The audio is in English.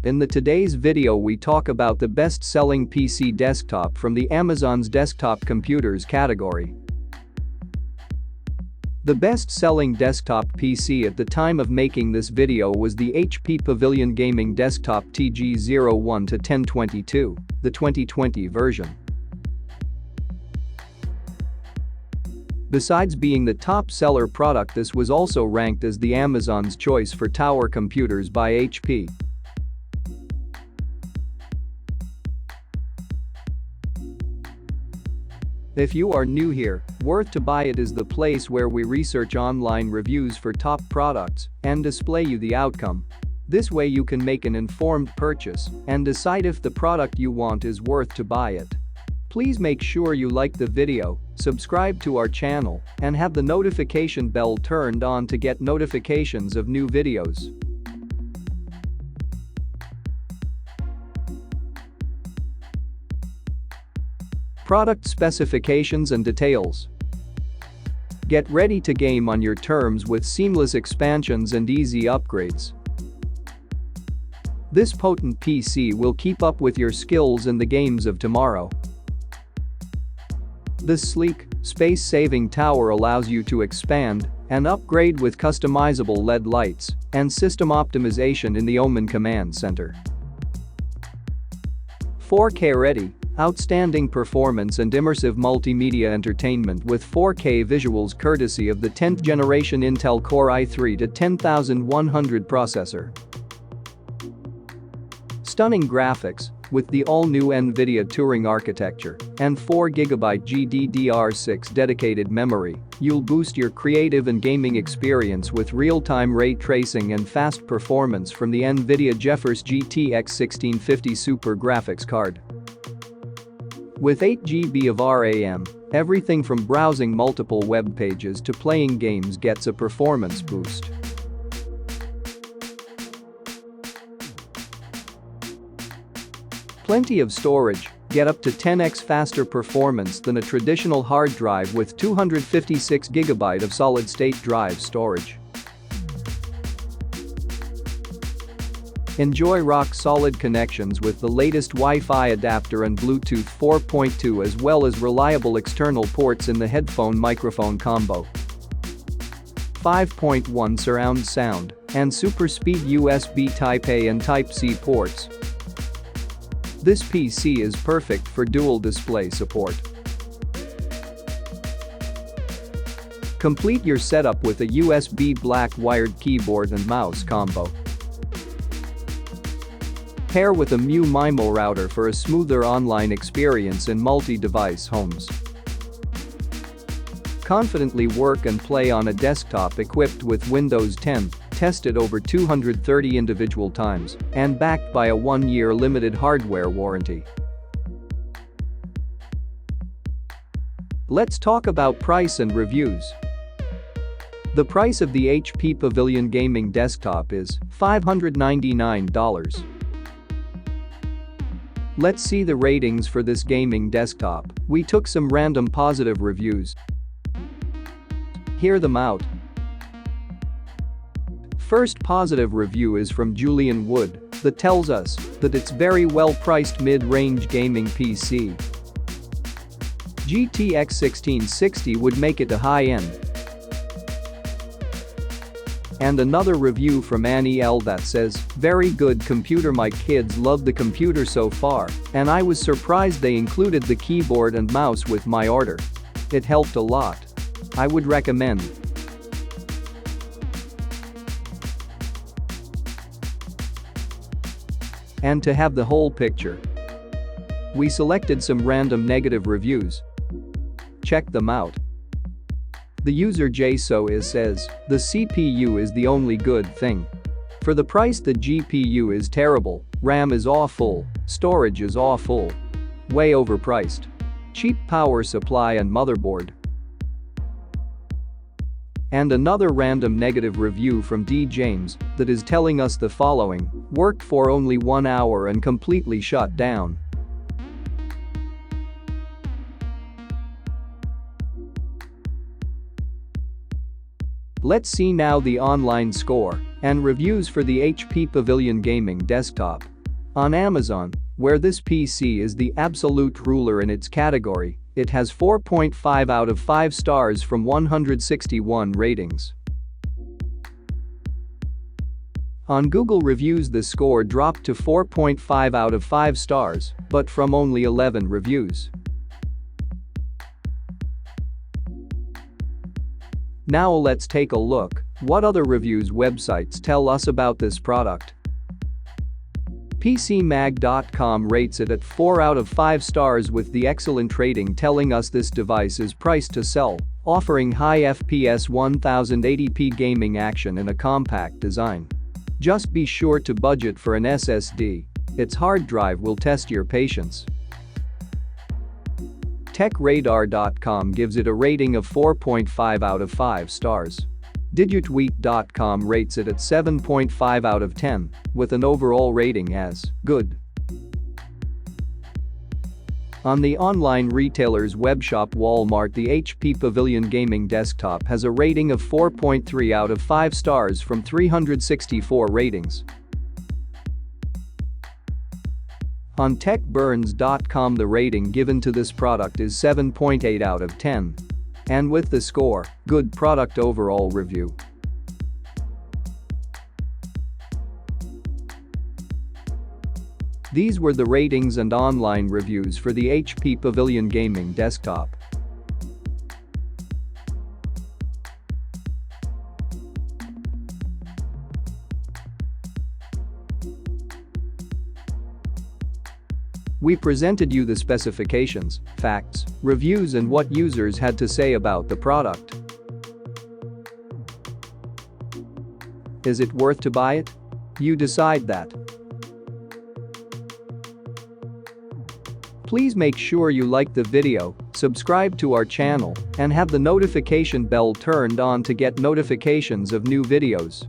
In today's video we talk about the best-selling PC desktop from the Amazon's desktop computers category. The best-selling desktop PC at the time of making this video was the HP Pavilion Gaming Desktop TG01-1022, the 2020 version. Besides being the top seller product, this was also ranked as the Amazon's choice for tower computers by HP. If you are new here, Worth to Buy It is the place where we research online reviews for top products and display you the outcome. This way you can make an informed purchase and decide if the product you want is worth to buy it. Please make sure you like the video, subscribe to our channel, and have the notification bell turned on to get notifications of new videos. Product specifications and details. Get ready to game on your terms with seamless expansions and easy upgrades. This potent PC will keep up with your skills in the games of tomorrow. This sleek, space-saving tower allows you to expand and upgrade with customizable LED lights and system optimization in the Omen Command Center. 4K ready. Outstanding performance and immersive multimedia entertainment with 4K visuals courtesy of the 10th generation Intel Core i3-10100 processor. Stunning graphics with the all-new NVIDIA Turing architecture and 4GB GDDR6 dedicated memory, you'll boost your creative and gaming experience with real-time ray tracing and fast performance from the NVIDIA GeForce GTX 1650 Super graphics card. With 8GB of RAM, everything from browsing multiple web pages to playing games gets a performance boost. Plenty of storage, get up to 10x faster performance than a traditional hard drive with 256GB of solid-state drive storage. Enjoy rock-solid connections with the latest Wi-Fi adapter and Bluetooth 4.2 as well as reliable external ports in the headphone microphone combo. 5.1 surround sound and super speed USB Type-A and Type-C ports. This PC is perfect for dual display support. Complete your setup with a USB black wired keyboard and mouse combo. Pair with a MIMO router for a smoother online experience in multi-device homes. Confidently work and play on a desktop equipped with Windows 10, tested over 230 individual times, and backed by a 1-year limited hardware warranty. Let's talk about price and reviews. The price of the HP Pavilion Gaming Desktop is $599. Let's see the ratings for this gaming desktop. We took some random positive reviews. Hear them out. First positive review is from Julian Wood that tells us that it's very well-priced mid-range gaming PC. GTX 1660 would make it a high-end. And another review from Annie L that says, very good computer, my kids love the computer so far, and I was surprised they included the keyboard and mouse with my order. It helped a lot. I would recommend. And to have the whole picture, we selected some random negative reviews. Check them out. The user JSO says, the CPU is the only good thing. For the price the GPU is terrible, RAM is awful, storage is awful. Way overpriced. Cheap power supply and motherboard. And another random negative review from D. James that is telling us the following, worked for only 1 hour and completely shut down. Let's see now the online score and reviews for the HP Pavilion Gaming Desktop. On Amazon, where this PC is the absolute ruler in its category, it has 4.5 out of 5 stars from 161 ratings. On Google reviews the score dropped to 4.5 out of 5 stars, but from only 11 reviews. Now let's take a look what other reviews websites tell us about this product. PCMag.com rates it at 4 out of 5 stars with the excellent rating telling us this device is priced to sell, offering high FPS 1080p gaming action in a compact design. Just be sure to budget for an SSD. Its hard drive will test your patience. TechRadar.com gives it a rating of 4.5 out of 5 stars. Digitweet.com rates it at 7.5 out of 10, with an overall rating as good. On the online retailer's webshop Walmart, the HP Pavilion gaming desktop has a rating of 4.3 out of 5 stars from 364 ratings. On TechBurns.com, the rating given to this product is 7.8 out of 10. And with the score, good product overall review. These were the ratings and online reviews for the HP Pavilion gaming desktop. We presented you the specifications, facts, reviews and what users had to say about the product. Is it worth to buy it? You decide that. Please make sure you like the video, subscribe to our channel, and have the notification bell turned on to get notifications of new videos.